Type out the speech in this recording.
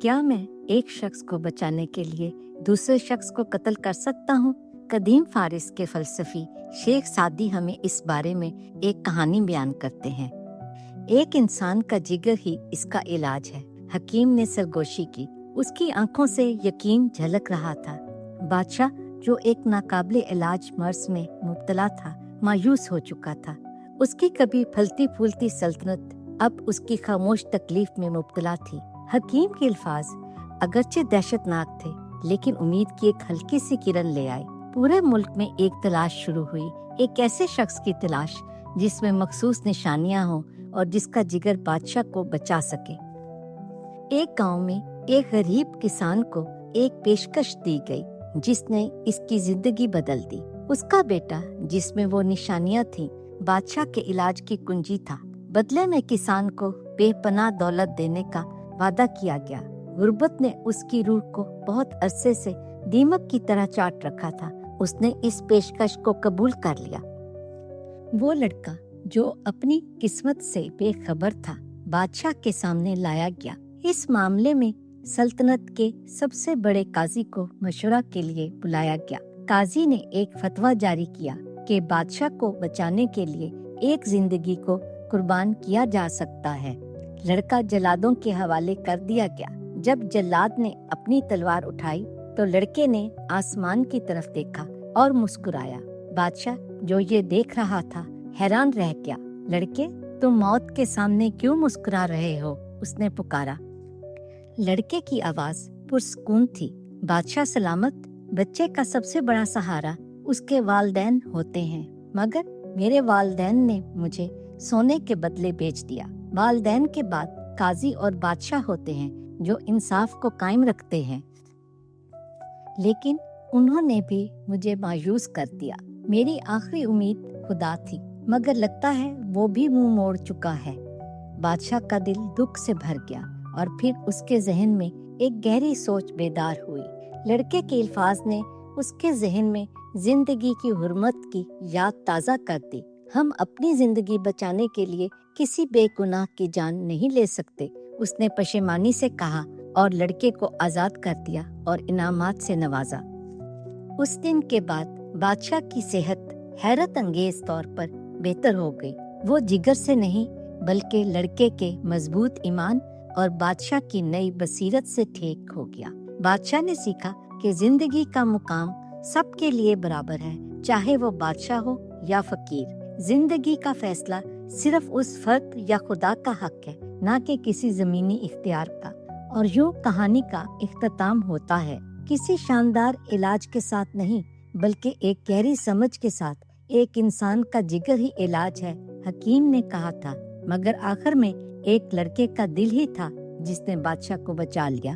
क्या मैं एक शख्स को बचाने के लिए दूसरे शख्स को कत्ल कर सकता हूँ? कदीम फारिस के फलसफी शेख सादी हमें इस बारे में एक कहानी बयान करते हैं। एक इंसान का जिगर ही इसका इलाज है। हकीम ने सरगोशी की। उसकी आंखों से यकीन झलक रहा था। बादशाह, जो एक नाकाबिले इलाज मर्ज में मुब्तला था, मायूस हो चुका था। उसकी कभी फलती फूलती सल्तनत अब उसकी खामोश तकलीफ में मुब्तला थी। हकीम के अल्फाज अगरचे दहशतनाक थे, लेकिन उम्मीद की एक हल्की सी किरण ले आए। पूरे मुल्क में एक तलाश शुरू हुई, एक ऐसे शख्स की तलाश जिसमें मखसूस निशानियां हों और जिसका जिगर बादशाह को बचा सके। एक गांव में एक गरीब किसान को एक पेशकश दी गई जिसने इसकी जिंदगी बदल दी। उसका बेटा, जिसमें वो निशानियां थीं, बादशाह के इलाज की कुंजी था। बदले में किसान को बेपनाह दौलत देने का वादा किया गया। गुर्बत ने उसकी रूह को बहुत अरसे से दीमक की तरह चाट रखा था। उसने इस पेशकश को कबूल कर लिया। वो लड़का जो अपनी किस्मत से बेखबर था, बादशाह के सामने लाया गया। इस मामले में सल्तनत के सबसे बड़े काजी को मशवरा के लिए बुलाया गया। काजी ने एक फतवा जारी किया कि बादशाह को बचाने के लिए एक जिंदगी को कुर्बान किया जा सकता है। लड़का जल्लादों के हवाले कर दिया गया। जब जल्लाद ने अपनी तलवार उठाई तो लड़के ने आसमान की तरफ देखा और मुस्कुराया। बादशाह, जो ये देख रहा था, हैरान रह गया। लड़के, तुम मौत के सामने क्यों मुस्कुरा रहे हो? उसने पुकारा। लड़के की आवाज पुरसकून थी। बादशाह सलामत, बच्चे का सबसे बड़ा सहारा उसके वालिदैन होते हैं, मगर मेरे वालिदैन ने मुझे सोने के बदले बेच दिया। वालिदैन के बाद काजी और बादशाह होते हैं जो इंसाफ को कायम रखते हैं, लेकिन उन्होंने भी मुझे मायूस कर दिया। मेरी आखिरी उम्मीद खुदा थी, मगर लगता है वो भी मुंह मोड़ चुका है। बादशाह का दिल दुख से भर गया और फिर उसके जहन में एक गहरी सोच बेदार हुई। लड़के के अल्फाज ने उसके जहन में जिंदगी की हुर्मत की याद ताज़ा कर दी। हम अपनी जिंदगी बचाने के लिए किसी बेगुनाह की जान नहीं ले सकते, उसने पशेमानी से कहा और लड़के को आजाद कर दिया और इनामात से नवाजा। उस दिन के बाद बादशाह की सेहत हैरत अंगेज तौर पर बेहतर हो गई। वो जिगर से नहीं बल्कि लड़के के मजबूत ईमान और बादशाह की नई बसीरत से ठीक हो गया। बादशाह ने सीखा कि जिंदगी का मुकाम सबके लिए बराबर है, चाहे वो बादशाह हो या फकीर। जिंदगी का फैसला सिर्फ उस फर्द या खुदा का हक है, ना कि किसी जमीनी इख्तियार का। और यूं कहानी का इख्तिताम होता है, किसी शानदार इलाज के साथ नहीं, बल्कि एक गहरी समझ के साथ। एक इंसान का जिगर ही इलाज है, हकीम ने कहा था, मगर आखिर में एक लड़के का दिल ही था जिसने बादशाह को बचा लिया।